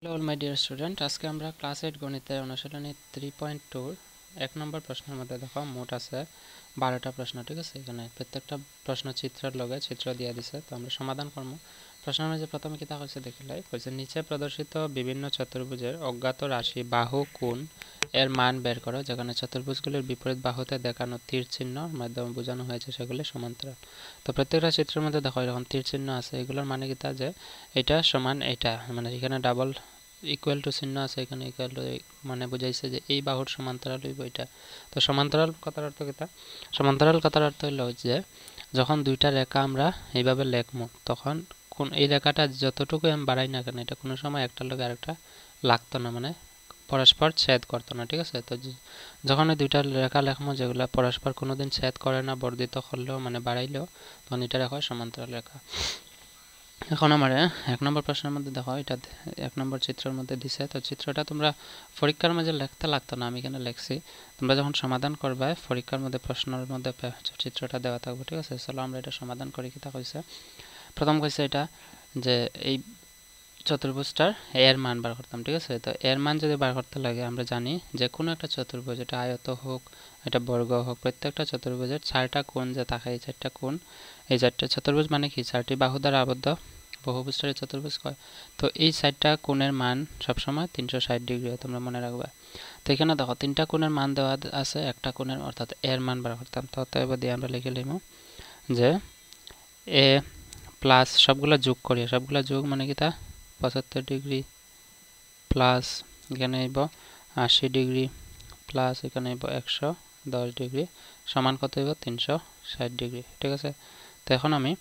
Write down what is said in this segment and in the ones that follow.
Hello all my dear student, আজকে আমরা class 8 গণিতের অনুশীলনী 3.2 এক নম্বর প্রশ্নের মধ্যে দেখো মোট আছে 12টা প্রশ্ন। ঠিক আছে, এখানে প্রত্যেকটা প্রশ্ন চিত্রের লগে চিত্র দিয়ে দিছে, তো আমরা সমাধান করব। প্রশ্নের মধ্যে প্রথমে কিতা হয়েছে দেখিলাই কইছে নিচে প্রদর্শিত বিভিন্ন চতুর্ভুজের অজ্ঞাত রাশি বাহু কোণ এর মান বের করো, যেখানে চতুর্ভুজগুলির বিপরীত বাহুতে দেখানো তীর চিহ্ন মাধ্যমে বোঝানো হয়েছে সেগুলি সমান্তরাল। তো প্রত্যেকটা চিত্রের মধ্যে দেখো এরকম তীর চিহ্ন আছে, এগুলোর মানে কিতা যে এটা সমান এটা, মানে এখানে ডাবল ইকুয়াল টু চিহ্ন আছে, এখানে ইকুয়াল টু মানে বুঝাইছে যে এই বাহুর সমান্তরাল হইব এটা। তো সমান্তরাল কথার অর্থ কিতা? সমান্তরাল কথার অর্থ হলো যে যখন দুইটা রেখা আমরা এইভাবে লেখবো তখন কোন এই রেখাটা যতটুকু আমি বাড়াই না কেন এটা কোনো সময় একটার লগে আরেকটা লাগতো না, মানে পরস্পর ছেদ করতো না। ঠিক আছে, তো যখন এই দুইটা রেখা লেখবো যেগুলো পরস্পর কোনোদিন ছেদ করে না, বর্ধিত করলেও মানে বাড়াইলেও, তখন এটা রেখা সমান্তরাল রেখা। এখন আমার এক নম্বর প্রশ্নের মধ্যে দেখো এটা এক নম্বর চিত্রের মধ্যে দিছে, তো চিত্রটা তোমরা পরীক্ষার মাঝে লিখতে লাগতো না, আমি এখানে লিখছি। তোমরা যখন সমাধান করবে পরীক্ষার মধ্যে প্রশ্নের মধ্যে চিত্রটা দেওয়া থাকবে। ঠিক আছে, চলো আমরা এটা সমাধান করি। কিতা কইছে, প্রথম কইছে এটা যে এই চতুর্ভুজটার এর মান বার করতাম। ঠিক আছে, তো এর মান যদি বার করতে লাগে আমরা জানি যে কোনো একটা চতুর্ভুজ, এটা আয়ত হোক এটা বর্গ হোক, প্রত্যেকটা চতুর্ভুজের 4টা কোণ যে থাকে, এই 4টা কোণ, এই 4টা চতুর্ভুজ মানে কি 4টি বাহু দ্বারা আবদ্ধ বহুভুজটারে চতুর্ভুজ কয়। তো এই 4টা কোণের মান সবসময় 360 ডিগ্রি হয়, তোমরা মনে রাখবা। তো এখানে দেখো 3টা কোণের মান দেওয়া আছে, একটা কোণের অর্থাৎ এর মান বার করতাম। তো এবার দিয়ে আমরা লিখে লিখব যে এ প্লাস সবগুলা যোগ করি, সবগুলা যোগ মানে কি তা 75 ডিগ্রি প্লাস এখানে আইব 80 ডিগ্রি প্লাস এখানে আইব 110 ডিগ্রি সমান কত হইব 360 ডিগ্রি। ঠিক আছে, তো এখন আমি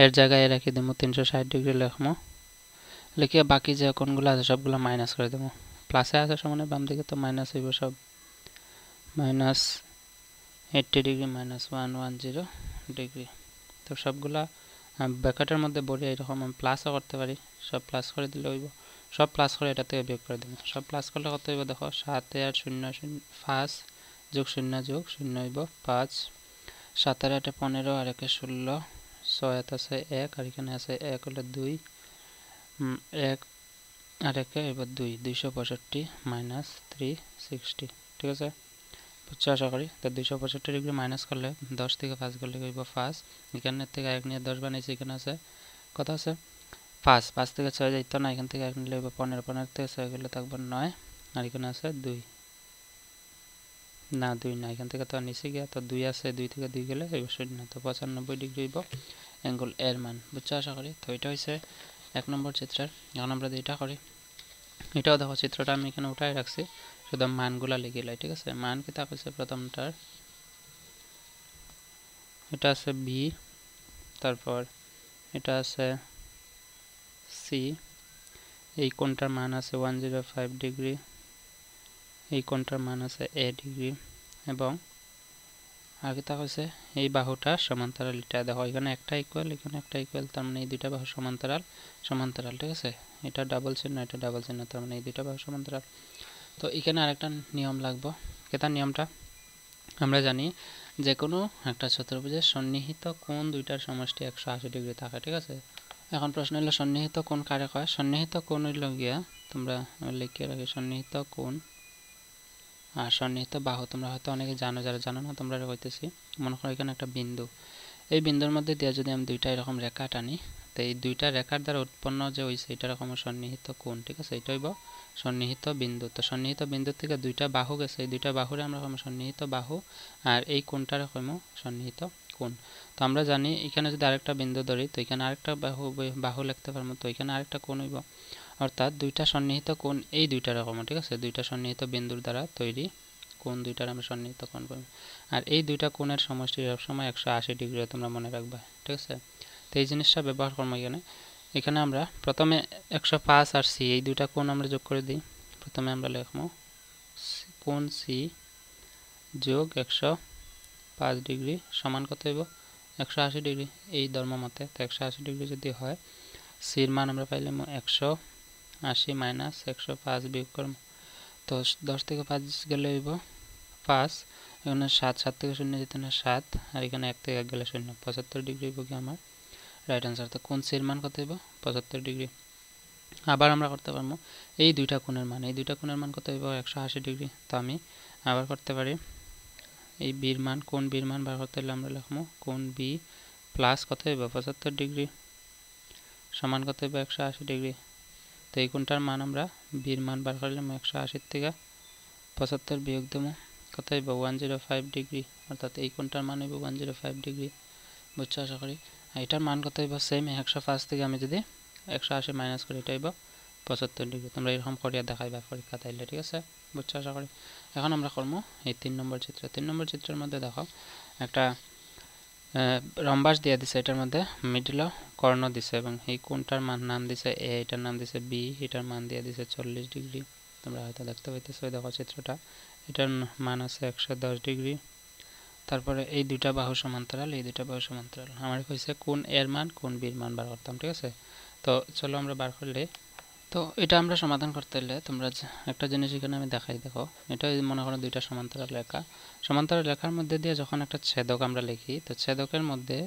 এর জায়গায় রেখে দেবো 360 ডিগ্রি লিখবো, লিখে বাকি যে কোণগুলো আছে সবগুলো মাইনাস করে দেবো। প্লাসে আছে সমানে বাম দিকে, তো মাইনাস হইব সব, মাইনাস 80 ডিগ্রি মাইনাস 110 ডিগ্রি। তো সবগুলা ব্র্যাকেটের মধ্যে বলি, এরকম আমি প্লাসও করতে পারি, সব প্লাস করে দিলে হইব, সব প্লাস করে এটা থেকে বিয়োগ করে দেবো। সব প্লাস করলে কত হইব দেখো 7 আর 0 5 যোগ 0 যোগ 0 হইব 5, 7 আর 8 15 আর 1 16, 6 আছে 1 আর এখানে আছে 1 হলে 2, 1 আর 1 হইব 2, 265 মাইনাস 360। ঠিক আছে, বুঝছো আশা করি। তো 265 ডিগ্রি মাইনাস করলে 10 থেকে 5 করলে হইব 5, এখানের থেকে 1 নিয়ে 10 বানাইছি, এখানে আছে কত আছে 5, 5 থেকে 6 যাইতো না, এখান থেকে 1 নিলে হইব 15, 15 থেকে 6 গেলে থাকবে 9 আর এখানে আছে 2 না 2 না, এখান থেকে তো নিচে গিয়া তো 2 আছে, 2 থেকে 2 গেলে হইব 0, তো 95 ডিগ্রি হইব অ্যাঙ্গেল এর মান। বুঝছো আশা করি। তো এটা হইছে এক নম্বর চিত্রের। এখন আমরা যেটা করি এটাও দেখো, চিত্রটা আমি এখানে উঠাই রাখছি, শুধু মানগুলা লিখে লাই। ঠিক আছে, মান কি তা কইছে প্রথমটার এটা আছে বি, তারপর এটা আছে সি, এই কোণটার মান আছে 105 ডিগ্রি, এই কোণটার মান আছে এ ডিগ্রি, এবং আর কি তা হয়েছে এই বাহুটা সমান্তরাল। এটা দেখো এখানে একটা ইকুয়াল এখানে একটা ইকুয়াল, তার মানে এই দুইটা বাহু সমান্তরাল সমান্তরাল। ঠিক আছে, এটা ডাবল চিহ্ন এটা ডাবল চিহ্ন, তার মানে এই দুইটা বাহু সমান্তরাল। তো এখানে আরেকটা নিয়ম লাগবে, কেতা নিয়মটা আমরা জানি যে কোনো একটা চতুর্ভুজের সন্নিহিত কোণ দুইটার সমষ্টি 180 ডিগ্রি থাকে। ঠিক আছে, এখন প্রশ্ন হলো সন্নিহিত কোণ কারে কয়? সন্নিহিত কোণ হইল গিয়া তোমরা লিখে রাখি সন্নিহিত কোণ আর সন্নিহিত বাহু। তোমরা হয়তো অনেকে জানো, যারা জানো না তোমরা কইতেছি। মনে করো এখানে একটা বিন্দু, এই বিন্দুর মধ্যে দিয়ে যদি আমি দুইটা এরকম রেখা টানি, তো এই দুইটা রেখার দ্বারা উৎপন্ন যে হয়েছে এটা রকম সন্নিহিত কোণ। ঠিক আছে, এটা হইব সন্নিহিত বিন্দু। তো সন্নিহিত বিন্দু থেকে দুইটা বাহু গেছে, এই দুইটা বাহুরে আমরা কম সন্নিহিত বাহু, আর এই কোণটারে কম সন্নিহিত কোণ। তো আমরা জানি এখানে যদি আরেকটা বিন্দু ধরি তো এখানে আরেকটা বাহু লিখতে পারবো, তো এখানে আরেকটা কোণ হইব, অর্থাৎ দুইটা সন্নিহিত কোণ এই দুইটা রকম। ঠিক আছে, দুইটা সন্নিহিত বিন্দুর দ্বারা তৈরি কোণ দুইটার আমরা সন্নিহিত কোণ করব, আর এই দুইটা কোণের সমষ্টি সবসময় 180 ডিগ্রি তোমরা মনে রাখবা। ঠিক আছে, তো এই জিনিসটা ব্যবহার করবো এখানে। এখানে আমরা প্রথমে 105 আর সি এই দুইটা কোণ আমরা যোগ করে দিই। প্রথমে আমরা লিখবো কোণ সি যোগ 105 ডিগ্রি সমান কত হইব 180 ডিগ্রি এই ধর্ম মতে। তো 180 ডিগ্রি যদি হয় সির মান আমরা পাইলাম 180 মাইনাস 105 বিয়োগ করব, তো 10 থেকে 5 গেলে হইব 5, এখানে 7, 7 থেকে 0 যেতে না 7, আর এখানে 1 থেকে 1 গেলে 0, 75 ডিগ্রি হইব কি আমার রাইট আনসার। তো কোণ সির মান কত হইব 75 ডিগ্রি। আবার আমরা করতে পারবো এই দুইটা কোণের মান কত হইব 180 ডিগ্রি। তো আমি আবার করতে পারি এই বির মান কোণ বির মান বার করতে হলে আমরা লিখবো কোণ বি প্লাস কত হইব 75 ডিগ্রি সমান কত হইব 180 ডিগ্রি। তো এই কোণটার মান আমরা বির মান বার করলাম 180 থেকে 75 বিয়োগ দেবো কত হইব 105 ডিগ্রি, অর্থাৎ এই কোণটার মান হইব 105 ডিগ্রি। বুঝছো আশা করি। আর এটার মান কত হইব সেম 105 থেকে আমি যদি 180 মাইনাস করি এটা হইব 75 ডিগ্রি। তোমরা এরকম করিয়া দেখাইবা পরীক্ষা তাইলে, ঠিক আছে? বুঝছো আশা করি। এখন আমরা করবো এই 3 নম্বর চিত্র। 3 নম্বর চিত্রের মধ্যে দেখো একটা রম্বাস দিয়ে দিছে, এটার মধ্যে মিডল কর্ণ দিছে এবং এই কোণটার মান নাম দিছে এ, এটার নাম দিছে বি, এটার মান দিয়ে দিছে 40 ডিগ্রি। তোমরা হয়তো দেখতে পাইতেছো, দেখো চিত্রটা, এটার মান আছে 110 ডিগ্রি। তারপরে এই দুইটা বাহু সমান্তরাল, এই দুইটা বাহু সমান্তরাল। আমার কইছে কোণ এর মান কোণ বির মান বার করতাম, ঠিক আছে? তো চলো আমরা বার করলে, তো এটা আমরা সমাধান করতে হলে তোমরা একটা জিনিস এখানে আমি দেখাই, দেখো এটা মনে করো দুইটা সমান্তরাল রেখা, সমান্তরাল রেখার মধ্যে দিয়ে যখন একটা ছেদক আমরা লিখি, তো ছেদকের মধ্যে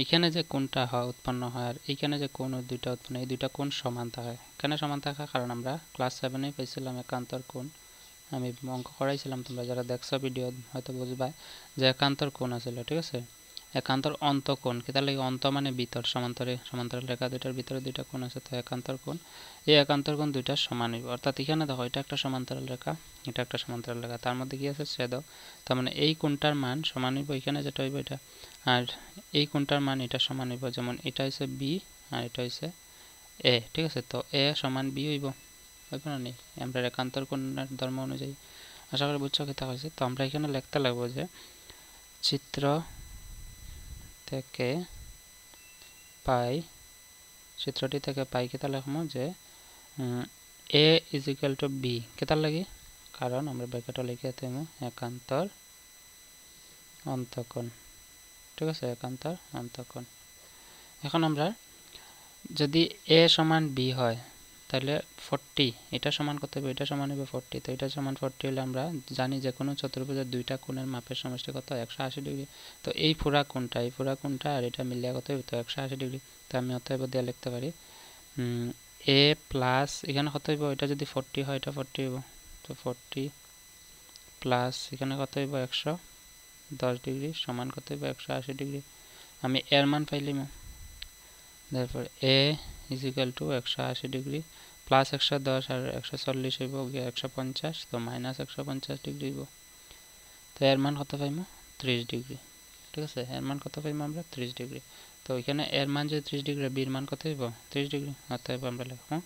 এখানে যে কোণটা হয় উৎপন্ন হয় আর এইখানে যে কোণ দুইটা উৎপন্ন, এই দুইটা কোণ সমান থাকে। কেন সমান থাকে? কারণ আমরা ক্লাস 7-এ পাইছিলাম একান্তর কোণ, আমি অঙ্ক করাইছিলাম, তোমরা যারা দেখছো ভিডিও হয়তো বুঝবা যে একান্তর কোণ আছিল, ঠিক আছে? একান্তর অন্তঃকোণ, কেতার লাগে অন্ত মানে ভিতর, সমান্তরাল রেখা দুইটার ভিতরে দুইটা কোণ আছে, তো একান্তর কোণ। এই একান্তর কোণ দুইটা সমান হইব, অর্থাৎ এখানে দেখো এটা একটা সমান্তরাল রেখা, এটা একটা সমান্তরাল রেখা, তার মধ্যে কি আছে ছেদক, তার মানে এই কোণটার মান সমান হইব এখানে যেটা হইব এটা, আর এই কোণটার মান এটা সমান হইব, যেমন এটা হইছে বি আর এটা হইছে এ, ঠিক আছে? তো এ সমান বি হইব, হইব না নেই? আমরা একান্তর কোণের ধর্ম অনুযায়ী। আশা করি বুঝছো কথা হয়েছে। তো আমরা এখানে লিখতে লাগবো যে চিত্র থেকে পাই, চিত্রটি থেকে পাই কেতা লিখবো যে এ ইজ ইকুয়াল টু বি, কেতার লাগি? কারণ আমরা ব্র্যাকেটে লিখে দেবো একান্তর অন্তঃকোণ, ঠিক আছে? একান্তর অন্তঃকোণ। এখন আমরা যদি এ সমান বি হয় তাহলে 40, এটা সমান কত হবে? এটা সমান হবে 40। তো এটা সমান 40 হলে আমরা জানি যে কোনো চতুর্ভুজের দুইটা কোণের মাপের সমষ্টি কত? 180 ডিগ্রি। তো এই পুরা কোণটা আর এটা মিলিয়ে কত হবে? তো 180 ডিগ্রি। তো আমি অতএব দিয়ে লিখতে পারি এ প্লাস এখানে কত হইব? এটা যদি 40 হয় এটা 40 হইব, তো 40 প্লাস এখানে কত হইব? 110 ডিগ্রি সমান কত হইব? 180 ডিগ্রি। আমি এর মান পাইলাম, তারপর A is equal to 180 degree plus 110 আর 140 হইব গিয়ে 150, তো মাইনাস 150 ডিগ্রি হইব। তো এর মান কত পাইমু? 30 ডিগ্রি, ঠিক আছে? এর মান কত পাইমু আমরা? 30 ডিগ্রি। তো এখানে এর মান যদি 30 ডিগ্রি, বির মান কত হইব? 30 ডিগ্রি। অতএব আমরা লিখবো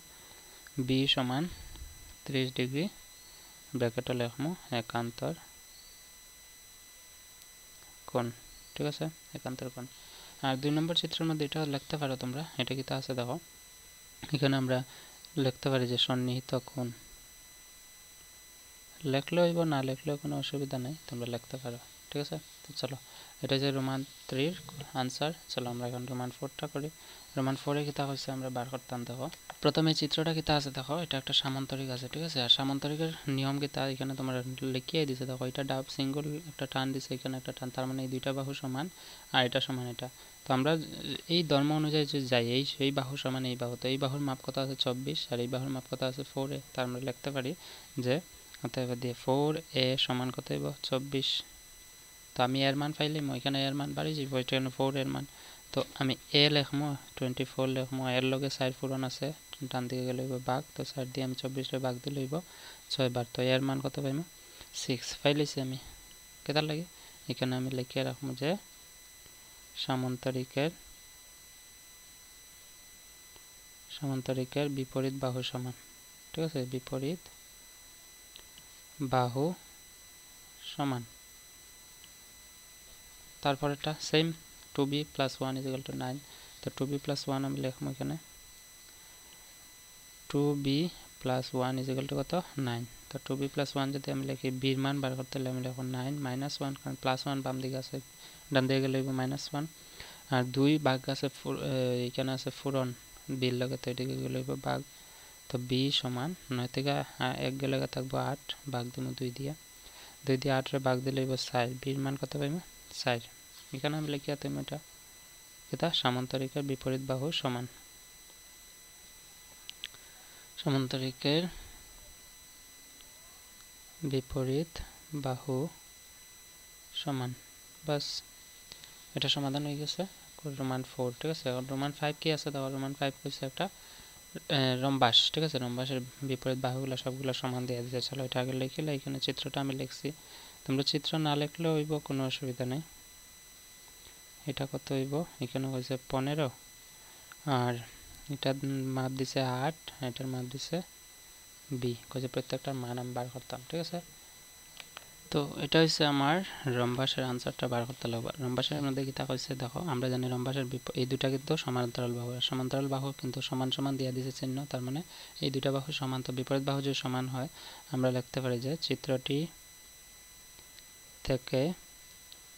বি সমান 30 ডিগ্রি, ব্র্যাকেটে লিখবো একান্তর কোণ, ঠিক আছে? একান্তর কোণ। আর 2 নম্বর চিত্রের মধ্যে এটা লিখতে পারো তোমরা, এটা কি তা আছে দেখো, এখানে আমরা লিখতে পারি যে সন্নিহিত কোণ, লিখলেও হইব না লিখলেও কোনো অসুবিধা নেই, তোমরা লিখতে পারো, ঠিক আছে? তো চলো, এটা যে রোমান 3 এর আনসার। চলো আমরা এখন রোমান 4টা করি। রোমান 4-এ কিতা হইছে আমরা বার করতাম, দেখো প্রথমে চিত্রটা কিতা আছে দেখো, এটা একটা সামান্তরিক আছে, ঠিক আছে? আর সামান্তরিকের নিয়ম কিতা এখানে তোমরা লিখিয়ে দিছে, দেখো এটা ডাব সিঙ্গল একটা টান দিছে, এখানে একটা টান, তার মানে এই দুইটা বাহু সমান আর এটা সমান এটা। তো আমরা এই ধর্ম অনুযায়ী যে যাই, এই বাহু সমান এই বাহু, তো এই বাহুর মাপ কত আছে 24 আর এই বাহুর মাপ কত আছে 4a, তার আমরা লিখতে পারি যে অতএব দিয়ে 4a সমান কত হইব? 24। তো আমি এর মান পাইলাম, ওইখানে এর মান বাড়ি যাব, এখানে 4 এর মান, তো আমি এ লিখবো 24 লিখবো, এর লগে 4 পূরণ আছে, ডান দিকে গেলে হইব ভাগ, তো 4 দিয়ে আমি 24 ভাগ দিলে হইব 6 বার। তো এর মান কত পাইমু? 6 পাইলেছি আমি। কেতার লাগে? এখানে আমি লিখে রাখবো যে সামান্তরিকের বিপরীত বাহু সমান, ঠিক আছে? বিপরীত বাহু সমান। তারপর এটা same 2b plus 1 is equal two 9। তো 2b প্লাস 1 আমি লিখবো এখানে 2b plus 1 is equal two কত? 9। তো 2b প্লাস 1 যদি আমি লিখি, বির মান বার করতে হলে আমি লিখবো 9 মাইনাস 1, কারণ প্লাস 1 বাম দিকে আছে, ডান দিকে গেলে মাইনাস 1, আর 2 ভাগ আছে এখানে আছে পূরণ বির লগে, তো এদিকে গেলে ভাগ। তো বি সমান 9 থেকে 1 গেলে থাকবো 8, ভাগ দিব 2 দিয়ে, 2 দিয়ে 8 রে ভাগ দিলে 4, বির মান কত পাইবো? 4। এখানে আমি লিখি আতাম এটা সামান্তরিকের বিপরীত বাহু সমান। সমান্তরিকের বিপরীত বাহু সমান। বাস এটা সমাধান হয়ে গেছে। রোমান 4, ঠিক আছে। এখন রোমান 5 কি আছে দেখো। রোমান 5 হচ্ছে একটা রম্বাস, ঠিক আছে। রম্বাসের বিপরীত বাহুগুলো সবগুলো সমান দিয়ে দিতে। চলো এটা আগে লিখিলে, এখানে চিত্রটা আমি লিখছি। তোমরা চিত্র না লিখলেও হইব, কোনো অসুবিধা নেই। এটা কত হইব, এখানে হয়েছে 15, আর এটার মাপ দিছে 8, এটার মাপ দিছে বি। কইছে প্রত্যেকটার মান আমি বার করতাম, ঠিক আছে। তো এটা হচ্ছে আমার রম্বাসের আনসারটা বার করতে লাগবে। রম্বাসের মধ্যে কি তা কইছে দেখো, আমরা জানি রম্বাসের এই দুটা কিন্তু সমান্তরাল বাহু। সমান্তরাল বাহু কিন্তু সমান সমান দিয়ে দিছে চিহ্ন, তার মানে এই দুটা বাহু সমান। তো বিপরীত বাহু যদি সমান হয়, আমরা লিখতে পারি যে চিত্রটি থেকে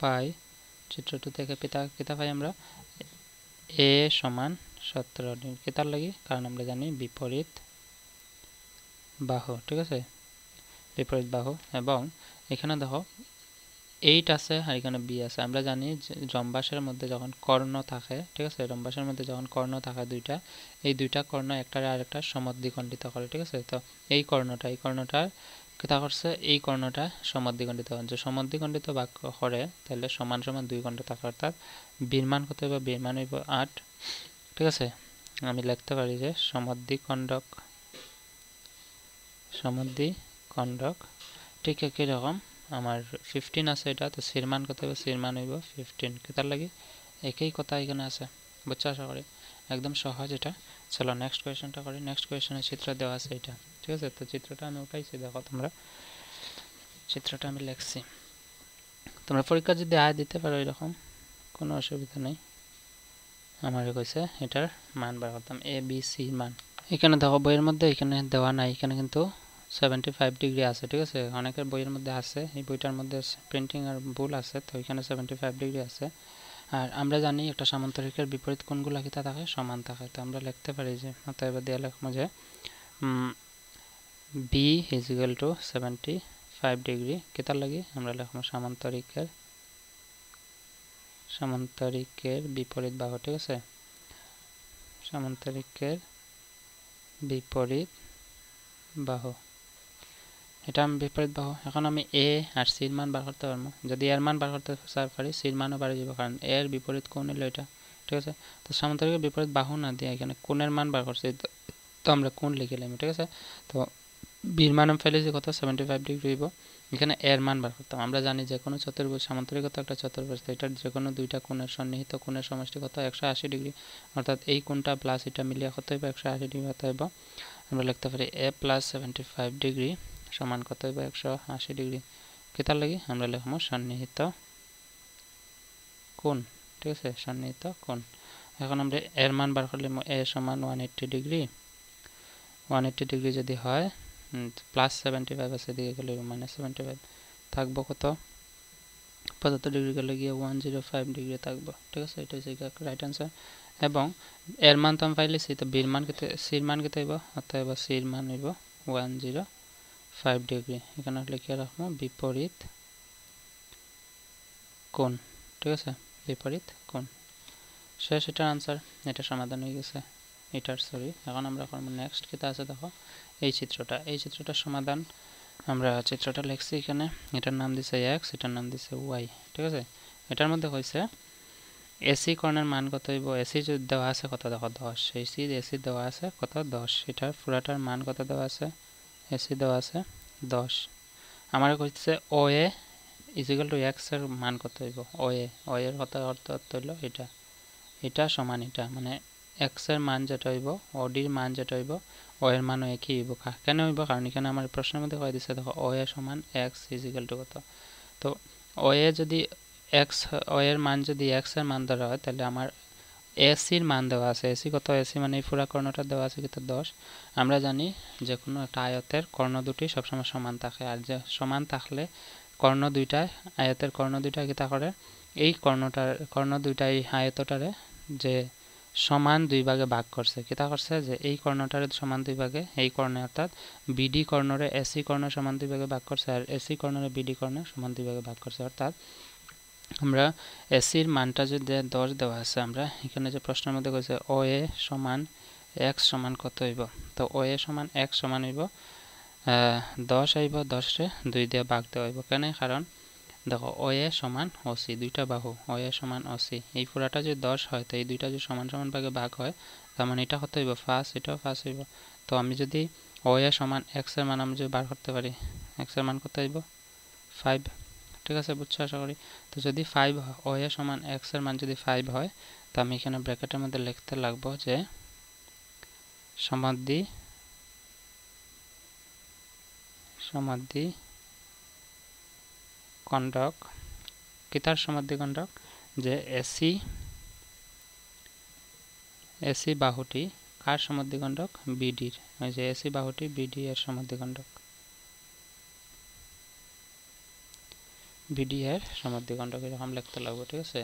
পাই, চিত্রটি থেকে কিতা পাই আমরা, এ সমান 17 কিতার লাগি, কারণ আমরা জানি বিপরীত বাহু, ঠিক আছে। বিপরীত বাহু। এবং এখানে দেখো 8 আছে আর এখানে বি আছে। আমরা জানি যে রম্বাসের মধ্যে যখন কর্ণ থাকে, ঠিক আছে, রম্বাসের মধ্যে যখন কর্ণ থাকে দুইটা, এই দুইটা কর্ণ একটার আরেকটা সমদ্বিখণ্ডিত করে, ঠিক আছে। তো এই কর্ণটার কিতা করছে, এই কর্ণটা সমদ্বিখণ্ডিত হয়। যে সমদ্বিখণ্ডিত বাক্য করে তাহলে সমান সমান দুই খণ্ড থাকে, অর্থাৎ বির মান কত হইব, বির মান হইব 8, ঠিক আছে। আমি লিখতে পারি যে সমদ্বিখণ্ডক ঠিক একই রকম আমার 15 আছে এটা। তো সির মান কত হবে, সির মান হইব 15। কেতার লাগি একই কথা এখানে আছে, বুঝছো আশা করি। একদম সহজ এটা। চলো নেক্সট কোয়েশনটা করি। নেক্সট কোয়েশনের চিত্র দেওয়া আছে এটা, ঠিক আছে। তো চিত্রটা আমি উঠাইছি, দেখো তোমরা, চিত্রটা আমি লিখছি। তোমরা পরীক্ষা যদি আয় দিতে পারো এরকম, কোনো অসুবিধা নেই। আমার কইছে এটার মান বার করতাম, এ বি সি মান। এখানে দেখো বইয়ের মধ্যে এখানে দেওয়া নাই, এখানে কিন্তু 75 ডিগ্রি আছে, ঠিক আছে। অনেকের বইয়ের মধ্যে আছে, এই বইটার মধ্যে প্রিন্টিং আর ভুল আছে, তো এখানে 75 ডিগ্রি আছে। আর আমরা জানি একটা সামান্তরিকের বিপরীত কোণগুলো কিতা থাকে, সমান থাকে। তো আমরা লিখতে পারি যে, অতএব দিয়ে লিখবো যে B is equal to 75 degree. কিতার লাগি আমরা লিখবো সামান্তরিকের বিপরীত বাহু, ঠিক আছে। সামান্তরিকের বিপরীত বাহু, এটা আমি বিপরীত বাহু। এখন আমি এ আর সির মান বার করতে পারবো। যদি এর মান বার করতে পারি, সির মানও বাড়ে যাব, কারণ এর বিপরীত কোণ হলো এটা, ঠিক আছে। তো সামান্তরিকের বিপরীত বাহু না দিয়ে এখানে কোণের মান বার করছি, তো আমরা কোণ লিখিলাম, ঠিক আছে। তো বির মান আমি ফেলেছি কত, 75 ডিগ্রি হইব। এখানে এর মান বার করতাম। আমরা জানি যে কোনো চতুর্ভুজ, সামান্তরিকত একটা চতুর্ভুজ, তো এটার যে কোনো দুইটা কোণের সন্নিহিত কোণের সমষ্টি কত, 180 ডিগ্রি। অর্থাৎ এই কোণটা প্লাস এটা মিলিয়ে কত হইব, 180 ডিগ্রি হতে হইব। আমরা লিখতে পারি এ প্লাস 75 ডিগ্রি সমান কত হইব, 180 ডিগ্রি। কেতার লাগি আমরা লিখব সন্নিহিত কোণ, ঠিক আছে, সন্নিহিত কোণ। এখন আমরা এর মান বার করলে এ সমান 180 ডিগ্রি। 180 ডিগ্রি যদি হয়, প্লাস 75 আছে, দিকে গেলে মাইনাস 75 থাকবো কত, 75 ডিগ্রি গেলে গিয়ে 105 ডিগ্রি থাকবো, ঠিক আছে। এটা হচ্ছে রাইট অ্যান্সার। এবং এর মান তো আমি পাইলেছি, তো বির মান কেতে, সির মান কেতে হইব, অতএব সির মান হইব 105 ডিগ্রি। এখানে লিখে রাখবো বিপরীত কোণ, ঠিক আছে, বিপরীত কোণ। শেষ, এটার আনসার, এটা সমাধান হয়ে গেছে এটার, সরি। এখন আমরা করবো নেক্সট কিতা আছে দেখো, এই চিত্রটার সমাধান। আমরা চিত্রটা লিখছি এখানে, এটার নাম দিছে এক্স, এটার নাম দিছে ওয়াই, ঠিক আছে। এটার মধ্যে হয়েছে এসি কোণের মান কত হইব, এসি যদি দেওয়া আছে কত দেখো 10, এসি দেওয়া আছে কত 10, এটার পুরাটার মান কত দেওয়া আছে, এসি দেওয়া আছে 10। আমার কইছে ও এ ইজ ইকুয়াল টু এক্স এর মান কত হইব, ও এর কত অর্থ হইল এটা সমান এটা, মানে এক্স এর মান যেটা হইব, ওডির মান যেটা হইব, ও এর মানও একই হইব। কেন হইব, কারণ এখানে আমার প্রশ্নের মধ্যে কয়ে দিচ্ছে দেখো ও এ সমান এক্স ইজ ইকুয়াল টু কত। তো ও এ যদি এক্স, ও এর মান যদি এক্স এর মান ধরা হয়, তাহলে আমার এসির মান দেওয়া আছে, এসি কত, এসি মানে এই পুরা কর্ণটা দেওয়া আছে কিন্তু 10। আমরা জানি যে কোনো একটা আয়তের কর্ণ দুটি সবসময় সমান থাকে, আর যে সমান থাকলে কর্ণ দুইটায়, আয়তের কর্ণ দুইটা কিতা করে, এই কর্ণ দুইটা এই আয়তটারে যে সমান দুই ভাগে ভাগ করছে, কিতা করছে যে এই কর্ণটারে সমান দুই ভাগে, এই কর্ণে অর্থাৎ বিডি কর্ণরে এসি কর্ণ সমান দুই ভাগে ভাগ করছে, আর এসি কর্ণরে বিডি কর্ণ সমান দুই ভাগে ভাগ করছে। অর্থাৎ আমরা এসির মানটা যদি 10 দেওয়া আছে, আমরা এখানে যে প্রশ্নের মধ্যে কইছে ও এ সমান x সমান কত হইব তো ও এ সমান x সমান হইব 10 আইব 10 রে 2 দিয়ে ভাগ দেওয়া হইব কেন কারণ দেখো ও এ সমান ওসি দুইটা বাহু ও এ সমান ওসি এই পুরাটা যদি 10 হয় তো এই দুইটা যদি সমান সমান ভাগে ভাগ হয় তার মানে এটা কত হইব 5 এটাও 5 হইব তো আমি যদি ও এ সমান x এর মান আমি যদি বার করতে পারি x এর মান কত হইব 5 ঠিক আছে বুঝছো আশা করি তো যদি 5 ও এ সমান x এর মান যদি 5 হয় তো আমি এখানে ব্র্যাকেটের মধ্যে লিখতে লাগবো যে সমাদ্বি কন্ডক কিতার সমাদ্বি কন্ডক যে এসি বাহুটি কার সমাদ্বি কন্ডক বিডির ওই যে এসি বাহুটি বিডি এর সমাদ্বি কন্ডক বিডি এর সমাদ্বি কন্ডক এরকম লিখতে লাগবে ঠিক আছে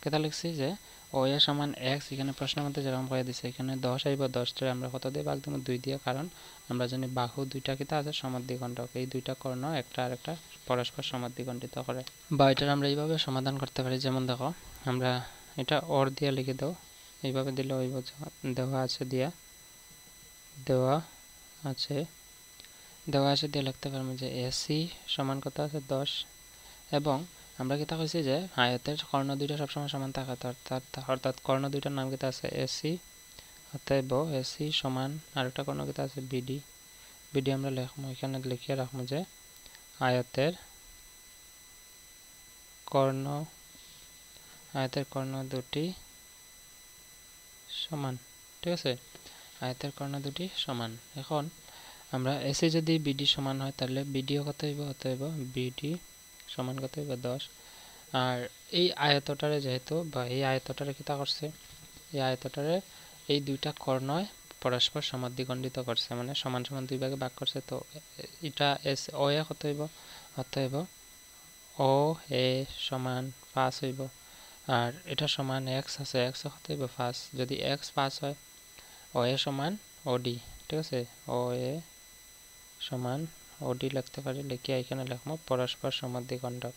কেতা লিখছি যে ও এ সমান x এখানে প্রশ্নের মধ্যে যেরকম করে দিছে এখানে 10 আইব 10 টা আমরা কত দিয়ে ভাগ দেব 2 দিয়ে কারণ আমরা জানি বাহু দুইটা কিতা আছে সমাদ্বিখণ্ডক এই দুইটা কর্ণ একটা আরেকটা পরস্পর সমাদ্বিখণ্ডিত করে বা এটা আমরা এইভাবে সমাধান করতে পারি যেমন দেখো আমরা এটা অর দিয়ে লিখে দাও এইভাবে দিলে হইব দেওয়া আছে দিয়ে লিখতে পারবো যে এসি সমান কত আছে 10 এবং আমরা কিতা কইছি যে আয়তের কর্ণ দুইটা সবসময় সমান থাকে অর্থাৎ কর্ণ দুইটার নাম কিতা আছে এসি অতএব এসি সমান আরেকটা কর্ণ কিতা আছে বিডি আমরা লিখবো এখানে লিখিয়ে রাখবো যে আয়তের কর্ণ দুটি সমান ঠিক আছে আয়তের কর্ণ দুটি সমান এখন আমরা এসি যদি বিডি সমান হয় তাহলে বিডিও কত হইব অতএব বিডি সমান কত হইব 10 আর এই আয়তটারে যেহেতু বা এই আয়তটারে কিতা করছে এই আয়তটারে এই দুইটা কর্ণয় পরস্পর সমাদ্বিখণ্ডিত করছে মানে সমান সমান দুই ভাগে ভাগ করছে তো এটা এস ও এ কত হইব অতএব ও এ সমান 5 হইব আর এটা সমান x আছে x কত হইব 5 যদি x 5 হয় ও এ সমান ওডি ঠিক আছে ও এ সমান ওডি লিখতে পারি লিখে এখানে লিখবো পরস্পর সমাদ্বিখণ্ডক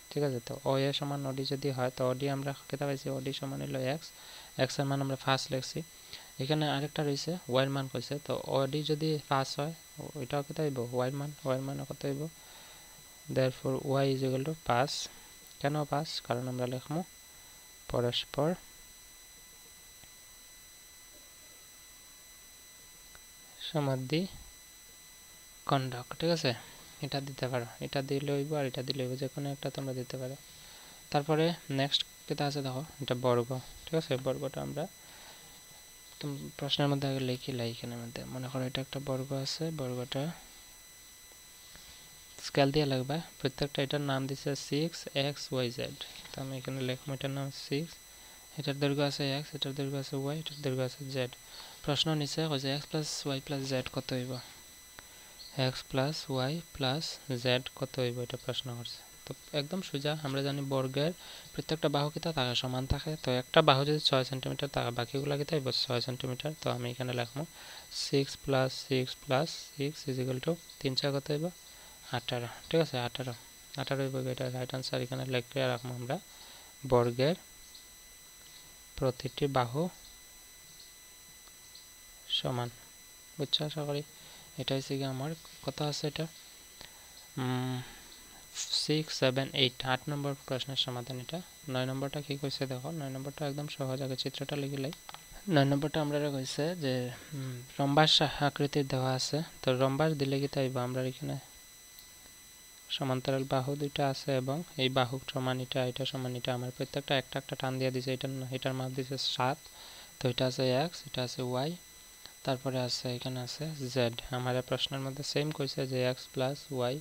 ঠিক আছে তো ও এ সমান ওডি যদি হয় তো ওডি আমরা কেটা পাইছি ওডি সমান হলো x এর মান আমরা ফার্স্ট লিখছি এখানে আরেকটা রয়েছে y এর মান কইছে তো ওডি যদি ফার্স্ট হয় ওইটাও কেটা হইব y এর মান কত হইব therefore y is equal to 5 কেন 5 কারণ আমরা লিখবো পরস্পর সমাদ্বিখণ্ডক ঠিক আছে এটা দিতে পারো এটা দিলে হইব আর এটা দিলে হইব যে কোনো একটা তোমরা দিতে পারো তারপরে নেক্সট যেটা আছে দেখো এটা বর্গ ঠিক আছে বর্গটা আমরা প্রশ্নের মধ্যে আগে লিখিলাই এখানের মধ্যে মনে করো এটা একটা বর্গ আছে বর্গটা স্কেল দিয়ে লাগবে প্রত্যেকটা এটার নাম দিছে 6xyz তো আমি এখানে লিখবো এটার নাম 6 এটার দৈর্ঘ্য আছে x এটার দৈর্ঘ্য আছে y এটার দৈর্ঘ্য আছে z প্রশ্ন নিচে কইছে x + y + z কত হইব x + y + z কত হইব এটা প্রশ্ন করছে তো একদম সোজা আমরা জানি বর্গের প্রত্যেকটা বাহু কিতা থাকে সমান থাকে তো একটা বাহু যদি 6 সেমি থাকে বাকিগুলো কিতা হইব 6 সেমি তো আমি এখানে লিখবো 6 + 6 + 6 3 4 কত হইব 18 ঠিক আছে 18 হইব এটা রাইট आंसर এখানে লিখে রাখবো আমরা বর্গের প্রতিটি বাহু সমান বুঝছো আশা করি এটা হচ্ছে কি আমার কথা আছে এটা 6 7 8 8 নম্বর প্রশ্নের সমাধান এটা 9 নম্বরটা কি কইছে দেখো 9 নম্বরটা একদম সহজ আগে চিত্রটা লিখলেই 9 নম্বরটা আমরা কইছে যে রম্বাস আকৃতির দেওয়া আছে তো রম্বাস দিলে কি তাইব আমরা এখানে সমান্তরাল বাহু দুইটা আছে এবং এই বাহু সমান এটা সমান এটা আমার প্রত্যেকটা একটা একটা টান দিয়ে দিয়েছে এটার মান দিয়েছে 7 তো এটা আছে x এটা আছে y তারপরে আছে এখানে আছে z আমাদের প্রশ্নের মধ্যে সেম কইছে যে x + y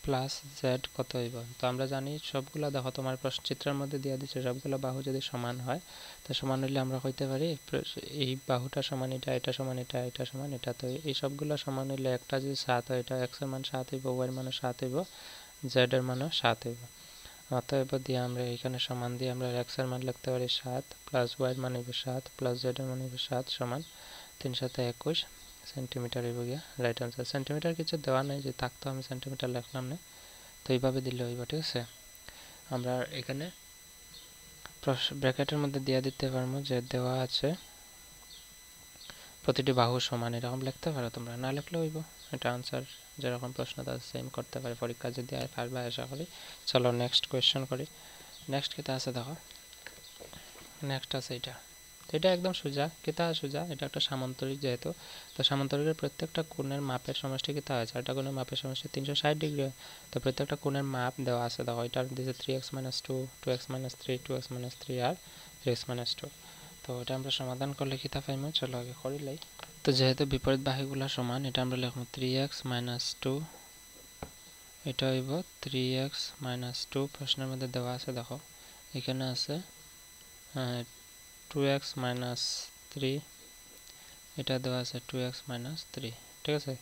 + z কত হইব তো আমরা জানি সবগুলা দেখো তোমার প্রশ্ন চিত্রের মধ্যে দিয়ে দিছে সবগুলা বাহু যদি সমান হয় তো সমান হলে আমরা কইতে পারি এই বাহুটা সমান এটা সমান এটা সমান এটা তো এই সবগুলা সমান হলে একটা যদি 7 হয় এটা x এর মান 7 হইব y এর মান 7 হইব z এর মান 7 হইব অতএব দিয়ে আমরা এখানে সমান দিয়ে আমরা x এর মান লিখতে পারি 7 + y এর মান হইব 7 + z এর মান হইব 7 সমান 3 × 7 = 21 সেন্টিমিটার হইব গিয়া রাইট आंसर সেন্টিমিটার কিছু দেওয়া নাই যে থাকতো আমি সেন্টিমিটার লিখলাম না তো এইভাবে দিলে হইব ঠিক আছে আমরা এখানে ব্র্যাকেটের মধ্যে দিয়ে দিতে পারবো যে দেওয়া আছে প্রতিটি বাহু সমান, এরকম লিখতে পারো তোমরা, না লিখলে হইব। এটা আনসার যেরকম প্রশ্ন তার সেম করতে পারে, পরীক্ষা যদি পারবে আশা করি। চলো নেক্সট কোয়েশ্চন করি। নেক্সট কিতা আছে দেখো, নেক্সট আছে এটা একদম সোজা, কিতা সোজা, এটা একটা সামান্তরিক যেহেতু, তো সামান্তরিকের প্রত্যেকটা কোণের মাপের সমষ্টি কিতা হয়, চারটা কোণের মাপের সমষ্টি 360 ডিগ্রি হয়। তো প্রত্যেকটা কোণের মাপ দেওয়া আছে দেখো, এটার দিয়েছে 3x - 2, 2x - 3, 2x - 3 আর 3x - 2। তো এটা আমরা সমাধান করলে কিতা পাইমু, চলো আগে করিলাই। তো যেহেতু বিপরীত বাহুগুলা সমান, এটা আমরা লিখব 3x - 2, এটা হইব 3x - 2। প্রশ্নের মধ্যে দেওয়া আছে দেখো, এখানে আছে 2x - 3, এটা দেওয়া আছে 2x - 3, ঠিক আছে।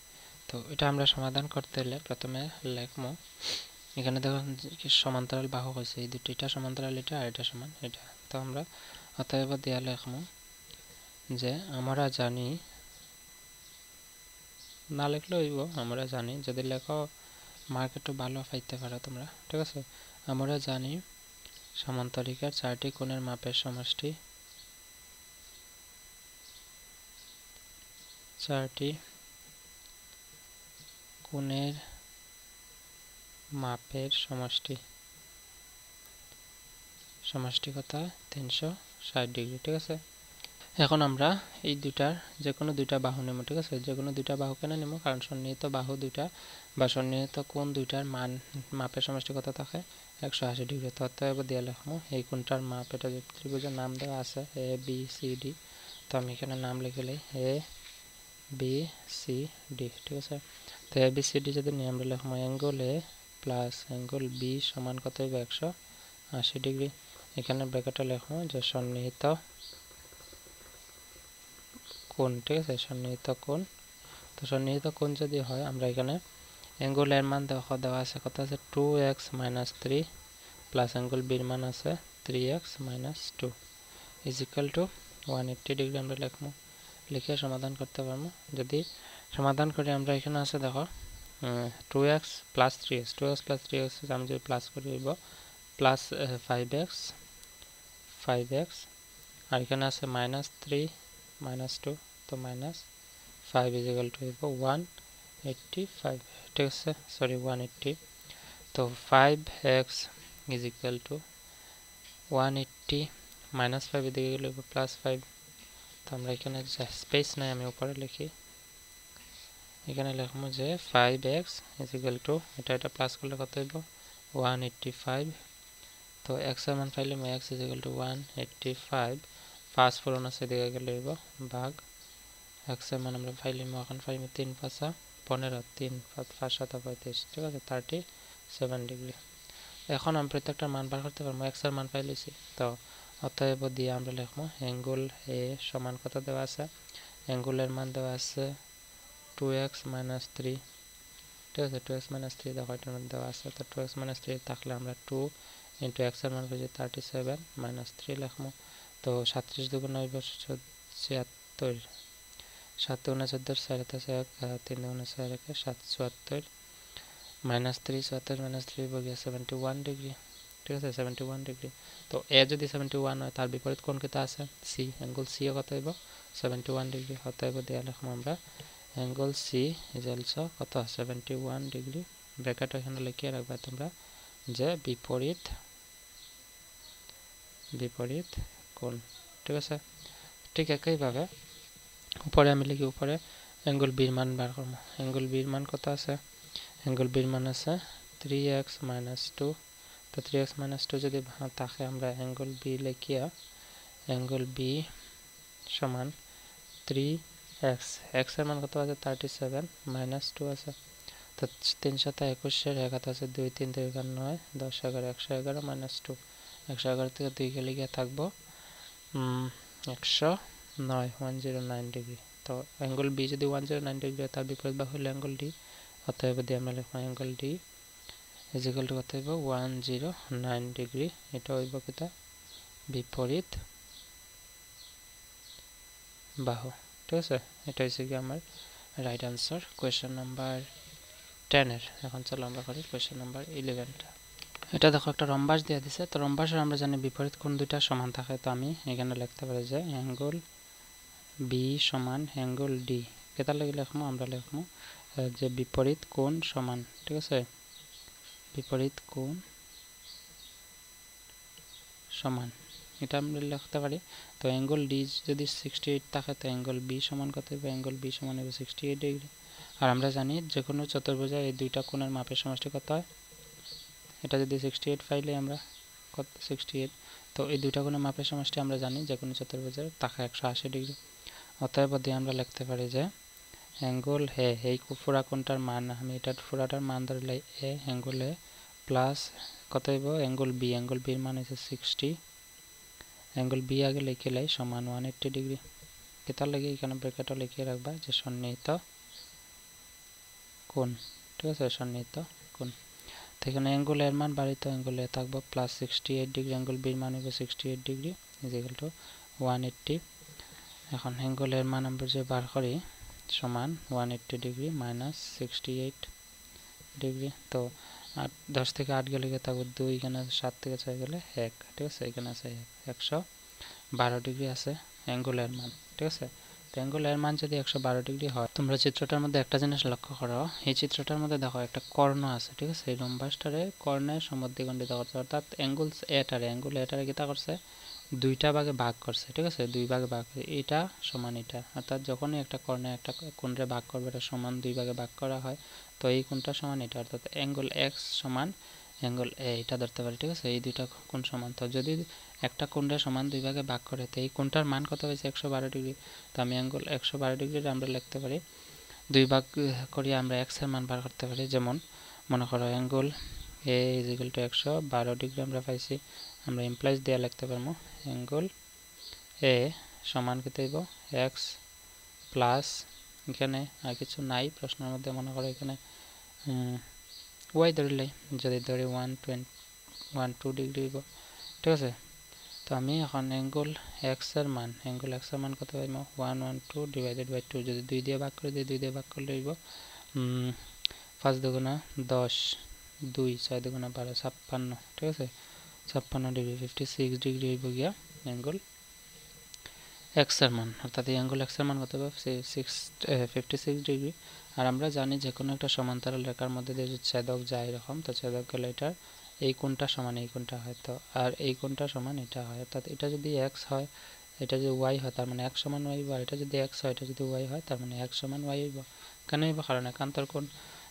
তো এটা আমরা সমাধান করতে হলে প্রথমে লিখবো, এখানে দেখো সমান্তরাল বাহু হয়েছে এই দুটো, এটা সমান্তরাল এটা আর এটা সমান এটা। তো আমরা অতএব দেয়া লিখবো যে আমরা জানি, না লিখলে হইব, আমরা জানি, যদি লেখো মার্ক একটু ভালো পাইতে পারো তোমরা, ঠিক আছে। আমরা জানি সমান্তরিকের চারটি কোণের মাপের সমষ্টি, চারটি কোণের মাপের সমষ্টি, সমষ্টি কথা 360 ডিগ্রি, ঠিক আছে। এখন আমরা এই দুটার যে কোনো দুইটা বাহু নেব, ঠিক আছে। যে কোনো দুইটা বাহু কেন নেব, কারণ সন্নিহিত বাহু দুইটা বা সন্নিহিত কোণ দুইটার মান মাপের সমষ্টি কত থাকে, 180 ডিগ্রি। তো অতএব দিয়ে লিখবো এই কোণটার মাপ, এটা যে ত্রিভুজের নাম দেওয়া আছে এ বি সি ডি, তো আমি এখানে নাম লিখলেই এ বি সি ডি, ঠিক আছে। তো এ বি সি ডি যদি নিয়ে আমরা লিখবো angle A plus angle B সমান কত হইব, 180 ডিগ্রি। এখানে ব্র্যাকেটে লিখবো যে সন্নিহিত কোণ, ঠিক আছে, সন্নিহিত কোণ। তো সন্নিহিত কোণ যদি হয়, আমরা এখানে অ্যাঙ্গেলের মান দেওয়া আছে কত আছে, 2x - 3 প্লাস অ্যাঙ্গেল বির মান আছে 3x - 2 is equal to 180 degree আমরা লিখবো, লিখে সমাধান করতে পারবো। যদি সমাধান করি আমরা এখানে আছে দেখো 2x + 3x, 2x + 3x আমি যদি প্লাস করি হইব প্লাস 5x, আর এখানে আছে -3 - 2, তো -5 ইজ ইকুয়াল টু হইব 185, ঠিক আছে, সরি 180। তো 5x ইজ ইকুয়াল টু 180 -5 এদিকে গেলে +5। তো আমরা এখানে স্পেস নাই, আমি উপরে লিখি, এখানে লিখবো যে 5x ইজ ইকুয়াল টু এটা প্লাস করলে কত হইব 185। তো x এর মান পাইলে x ইজ ইকুয়াল টু 185, 5 পূরণ আছে এদিকে গেলে হইব ভাগ, x এর মান আমরা পাইলাম, এখন পাইলাম 3 × 5 = 15, 3 × 5 = 35, ঠিক আছে, 37 ডিগ্রি। এখন আমরা প্রত্যেকটা মান বার করতে পারবো, x এর মান পাইলেছি। তো অতএব দিয়ে আমরা লিখবো অ্যাঙ্গেল এ সমান কত দেওয়া আছে, অ্যাঙ্গেলের মান দেওয়া আছে 2x - 3, ঠিক আছে, 2x - 3 দেখো এটার মধ্যে দেওয়া আছে। তো 2x - 3 থাকলে আমরা 2 × x এর মান পেয়েছি 37 - 3 লিখবো। তো 37 × 2 = 76, 7 × 2 = 14, 4 × 1 3 × 4 = 7, 74 -3 74 - 3 বলিয়া 71 ডিগ্রি, ঠিক আছে, 71 ডিগ্রি। তো এ যদি 71 হয়, তার বিপরীত কোণ কিতা আছে, সি, অ্যাঙ্গেল সি কত হইব 71 ডিগ্রি। অতএব দেয়া লিখবো আমরা অ্যাঙ্গেল সি ইজ অলসো কত 71 ডিগ্রি। ব্র্যাকেট এখানে লিখিয়ে রাখবা তোমরা যে বিপরীত কোণ, ঠিক আছে। ঠিক একইভাবে উপরে আমি লিখি, উপরে অ্যাঙ্গেল বির মান বার করবো। অ্যাঙ্গেল বির মান কত আছে, অ্যাঙ্গেল বির মান আছে 3x - 2। তো 3x - 2 যদি থাকে, আমরা অ্যাঙ্গেল বি লিখিয়া অ্যাঙ্গেল বি সমান 3x, x এর মান কত আছে 37 - 2 আছে। তো 321 এর 1 আছে 2, 3 3 9, 10 11 111 - 2, 111 থেকে 2 গেলে গিয়ে থাকবো 109, 109 ডিগ্রি। তো অ্যাঙ্গেল বি যদি 109 ডিগ্রি হয়, তার বিপরীত বাহু হলো অ্যাঙ্গেল ডি। অতএব দিয়ে আমরা লিখবো angle D is equal two কত হইব 109 ডিগ্রি। এটা হইব কিতা বিপরীত বাহু, ঠিক আছে। এটা হচ্ছে কি আমার রাইট আনসার কোয়েশ্চেন নাম্বার 10 এর। এখন চলো আমরা করি কোয়েশ্চেন নাম্বার 11টা। এটা দেখো একটা রম্বাস দিয়ে দিছে, তো রম্বাসের আমরা জানি বিপরীত কোণ দুইটা সমান থাকে, তো আমি এখানে লিখতে পারি যে অ্যাঙ্গেল বি সমান অ্যাঙ্গেল ডি। কেটা লাগি লিখবো, আমরা লিখবো যে বিপরীত কোণ সমান, ঠিক আছে, বিপরীত কোণ সমান, এটা আমরা লিখতে পারি। তো অ্যাঙ্গেল ডি যদি 68 থাকে, তো অ্যাঙ্গেল বি সমান কত হবে, অ্যাঙ্গেল বি সমান হবে 68 ডিগ্রি। আর আমরা জানি যে কোনো চতুর্ভুজের এই দুইটা কোণের মাপের সমষ্টি কত হয়, এটা যদি 68 পাইলে আমরা কত 68, তো এই দুইটা কোণের মাপের সমষ্টি আমরা জানি যে কোনো চতুর্ভুজের থাকে 180 ডিগ্রি। অতএব দিয়ে আমরা লিখতে পারি যে অ্যাঙ্গেল এ, এই পুরা কোণটার মান আমি এটার পুরাটার মান ধরলে এ, অ্যাঙ্গেল এ প্লাস কত হইব অ্যাঙ্গেল বি, অ্যাঙ্গেল বির মান হচ্ছে 60, অ্যাঙ্গেল বি আগে লিখে লাই সমান 180 ডিগ্রি। কেতার লাগে এখানে ব্র্যাকেটও লিখিয়ে রাখবা যে সন্নিহিত কোণ, ঠিক আছে, সন্নিহিত কোণ। তো এখানে অ্যাঙ্গেল এর মান বাড়িতে অ্যাঙ্গেল এ থাকবো প্লাস 68 ডিগ্রি, অ্যাঙ্গেল বির মান হবে 68 ডিগ্রি ইজ ইকুয়াল টু 180। এখন অ্যাঙ্গেল এর মান আমরা যে বার করি সমান 180 ডিগ্রি মাইনাস 68 ডিগ্রি। তো 10 থেকে 8 গেলে থাকবে 2, এখানে 7 থেকে 6 গেলে 1, ঠিক আছে, এখানে আছে 112 ডিগ্রি আছে অ্যাঙ্গেল এর মান, ঠিক আছে। তো অ্যাঙ্গেল এর মান যদি 112 ডিগ্রি হয়, তোমরা চিত্রটার মধ্যে একটা জিনিস লক্ষ্য করো, এই চিত্রটার মধ্যে দেখো একটা কর্ণ আছে, ঠিক আছে, এই রম্বাসটারে কর্ণের সমদ্বিখণ্ডিত করছে, অর্থাৎ অ্যাঙ্গেল এটারে কিতা করছে, দুইটা ভাগে ভাগ করছে, ঠিক আছে, দুই ভাগে ভাগ, এটা সমান এটা, অর্থাৎ যখনই একটা কর্ণে একটা কোণরে ভাগ করবে এটা সমান দুই ভাগে ভাগ করা হয়, তো এই কোণটা সমান এটা, অর্থাৎ অ্যাঙ্গেল এক্স সমান অ্যাঙ্গেল এ, এটা ধরতে পারি, ঠিক আছে, এই দুইটা কোণ সমান। তো যদি একটা কোণরে সমান দুই ভাগে ভাগ করে, তো এই কোণটার মান কত হয়েছে 112 ডিগ্রি। তো আমি অ্যাঙ্গেল 112 ডিগ্রির আমরা লিখতে পারি দুই ভাগ করিয়া আমরা এক্স এর মান বার করতে পারি। যেমন মনে করো angle A is equal two 112 degree আমরা পাইছি, আমরা ইমপ্লাইজ দিয়ে লিখতে পারবো অ্যাঙ্গেল এ সমান কত হইব এক্স প্লাস, এখানে আর কিছু নাই প্রশ্নের মধ্যে, মনে করো এখানে ওয়াই ধরলে, যদি ধরি 112 ডিগ্রি হইব, ঠিক আছে। তো আমি এখন অ্যাঙ্গেল এক্স এর মান কত পাইব 112 ডিভাইডেড বাই 2, যদি 2 দিয়ে ভাগ করে দিই, 2 দিয়ে ভাগ করলে হইব 5 দুগুণা 10, 2 6 দুগুণা 12, 56, ঠিক আছে, 56 ডিগ্রি, 56 ডিগ্রি হইব গিয়া অ্যাঙ্গেল এক্স এর মান, অর্থাৎ এই অ্যাঙ্গেল এক্স এর মান কত হবে 56 ডিগ্রি। আর আমরা জানি যে কোনো একটা সমান্তরাল রেখার মধ্যে দিয়ে যদি ছেদক যায় এরকম, তো ছেদক গেলে এটার এই কোণটা সমান এই কোণটা হয়, তো আর এই কোণটা সমান এটা হয়, অর্থাৎ এটা যদি এক্স হয়, এটা যদি ওয়াই হয়, তার মানে এক্স সমান ওয়াই হইব, আর এটা যদি এক্স হয়, এটা যদি ওয়াই হয়, তার মানে এক্স সমান ওয়াই হইব। কেন হইব, কারণ একান্তর কোণ,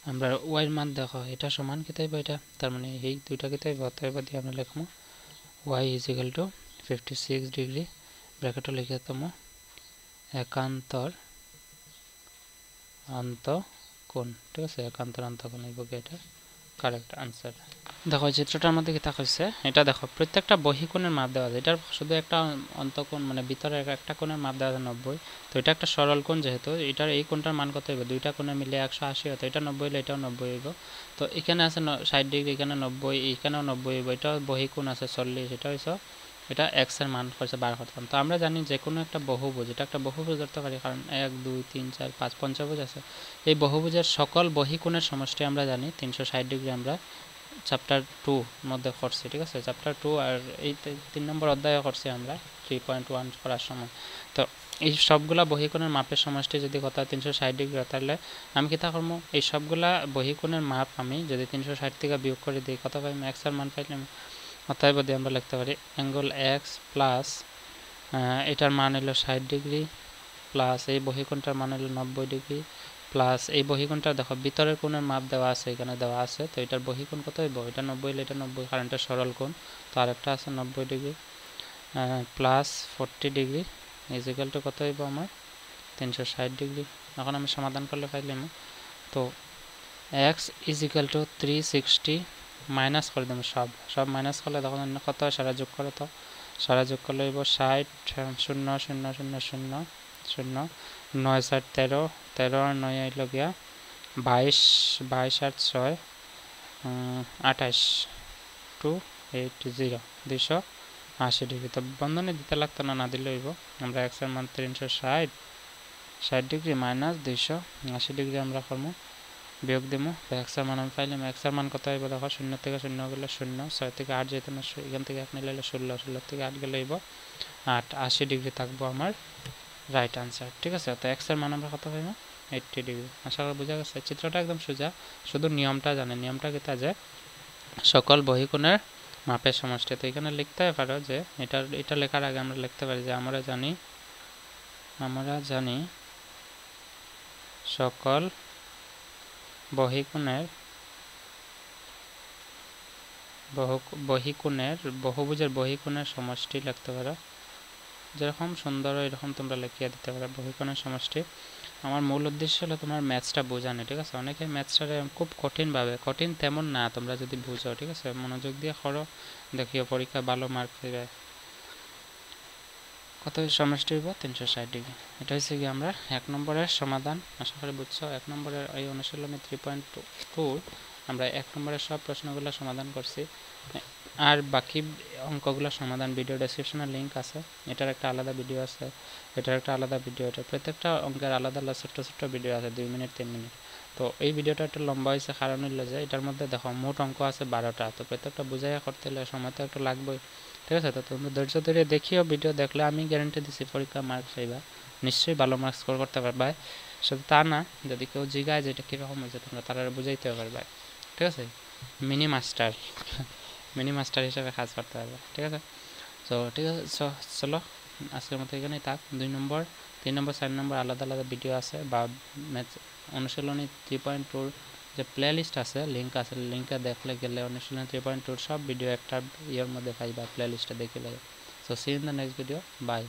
আমরা ওয়াইয়ের মান দেখো এটা সমান কত হইব এটা, তার মানে এই দুইটা কত হইব, অতএব দিয়ে আমরা লিখবো Y is equal to 56 degree, ব্র্যাকেটও লিখে তোমো একান্তর অন্তঃকোণ, ঠিক আছে, একান্তর অন্তঃকোণ হইব এটা কারেক্ট আনসার। দেখো চিত্রটার মধ্যে কি থাকছে, এটা দেখো প্রত্যেকটা বহিকোণের মাপ দেওয়া আছে, এটার শুধু একটা অন্তঃকোণ মানে ভিতরে একটা কোণের মাপ দেওয়া আছে 90, তো এটা একটা সরল কোণ, যেহেতু এটার এই কোণটার মান কত হইব, দুইটা কোণে মিলে 180 হতো, এটা 90 হলে এটাও 90 হইব। তো এখানে আছে 60 ডিগ্রি, এখানে 90, এখানেও 90 হইব, এটাও বহিকোণ আছে 40, এটা হইছে এটা এক্স এর মান করছে বার করতাম। তো আমরা জানি যে কোনো একটা বহুভুজ, এটা একটা বহুভুজ ধরতে পারি, কারণ 1 2 3 4 5 পঞ্চভুজ আছে, এই বহুভুজের সকল বহিকোণের সমষ্টি আমরা জানি 360 ডিগ্রি, আমরা চ্যাপ্টার 2 মধ্যে করছি, ঠিক আছে, চ্যাপ্টার 2 আর এই 3 নম্বর অধ্যায়ে করছি আমরা 3.1 করার সময়। তো এই সবগুলা বহিকোণের মাপের সমষ্টি যদি কত 360 ডিগ্রি হয়, তাহলে আমি কি তা করবো, এই সবগুলা বহিকোণের মাপ আমি যদি 360 থেকে বিয়োগ করে দিই কত পাই, এক্স এর মান পাইলাম। অতএব আমরা লিখতে পারি অ্যাঙ্গেল এক্স প্লাস এটার মান হলো 60 ডিগ্রি প্লাস এই বহিকোণটার মান হলো 90 ডিগ্রি প্লাস এই বহিকোণটা দেখো ভিতরের কোণের মাপ দেওয়া আছে, এখানে দেওয়া আছে, তো এটার বহিকোণ কত হইব, এটা 90 হলে এটা 90, কারণ এটা সরল কোণ, তো আরেকটা আছে 90 degree plus 40 degree is equal two কত হইব আমার 360 ডিগ্রি। এখন আমি সমাধান করলে পাইলাম, তো x is equal two 360 minus করে দেবো, সব মাইনাস করলে তখন কত হয়, সারা যোগ করে, তো সারা যোগ করলে হইব 60 0 0 0 0 0 9 7 13 13 আর 9 হইল গিয়া 22 22 আর 6 28 280 280 ডিগ্রি। তো বন্ধনী দিতে লাগতো না, না দিলে হইব, আমরা এক্স এর মান 360 ডিগ্রি মাইনাস 280 ডিগ্রি আমরা করবো বিয়োগ দিব, তো x এর মান আমি পাইলাম। x এর মান কত হইব দেখো, 0 থেকে 0 গেলে 0, 6 থেকে 8 যেত না, এখান থেকে 1 নিলে 16, 16 থেকে 8 গেলে হইব 8, 80 ডিগ্রি থাকবো আমার রাইট আনসার। ঠিক আছে, তো x এর মান আমরা কত পাইব 80 ডিগ্রি। আশা করি বোঝা গেছে, চিত্রটা একদম সোজা, শুধু নিয়মটা জানেন। নিয়মটা কি তা যে সকল বহিকোণের মাপের সমষ্টি। তো এখানে লিখতে পারো যে এটা লেখার আগে আমরা লিখতে পারি যে আমরা জানি সকল বহিকোণের বহুভুজের বহিকোণের সমষ্টি লিখতে পারো, যেরকম সুন্দর এরকম তোমরা লিখিয়ে দিতে পারো বহিকোণের সমষ্টি। আমার মূল উদ্দেশ্য হলো তোমার ম্যাথসটা বোঝানো। ঠিক আছে, অনেকে ম্যাথসটা খুব কঠিনভাবে, কঠিন তেমন না, তোমরা যদি বুঝো। ঠিক আছে, মনোযোগ দিয়ে করো, দেখিও পরীক্ষা ভালো মার্ক পাইবে। কত সমষ্টি হইব 360 ডিগ্রি। এটা হচ্ছে কি আমরা 1 নম্বরের সমাধান। আশা করি বুঝছো। 1 নম্বরের এই অনুশীলনী 3.2 আমরা 1 নম্বরের সব প্রশ্নগুলো সমাধান করছি। আর বাকি অঙ্কগুলো সমাধান ভিডিও ডেসক্রিপশনে লিঙ্ক আছে, এটার একটা আলাদা ভিডিও আছে, এটার একটা আলাদা ভিডিও, এটা প্রত্যেকটা অঙ্কের আলাদা আলাদা ছোট্ট ছোট্ট ভিডিও আছে, 2 মিনিট 3 মিনিট। তো এই ভিডিওটা একটু লম্বা হয়েছে, কারণ হইলো যে এটার মধ্যে দেখো মোট অঙ্ক আছে 12টা, তো প্রত্যেকটা বুঝাইয়া করতে হলে সময় তো একটু লাগবেই। ঠিক আছে, তো তোমরা ধৈর্য ধরে দেখিও, ভিডিও দেখলে আমি গ্যারান্টি দিচ্ছি পরীক্ষা মার্কস পাইবা, নিশ্চয়ই ভালো মার্কস স্কোর করতে পারবা। শুধু তা না, যদি কেউ জিগায় যে এটা কীরকম হয়েছে তোমরা তারা বুঝাইতে পারবা। ঠিক আছে, মিনি মাস্টার হিসেবে কাজ করতে পারবে। ঠিক আছে, তো ঠিক আছে, চলো আজকের মতো এখানেই থাক। 2 নম্বর 3 নম্বর 4 নম্বর আলাদা আলাদা ভিডিও আছে, বা ম্যাথ অনুশীলনী 3.2 যে প্লে লিস্ট আছে, লিঙ্ক আছে, লিঙ্কে দেখলে গেলে অনুশীলনী 3.2 সব ভিডিও একটা ইয়ের মধ্যে পাইবা, প্লে লিস্টে দেখলে। So see in the next video, by.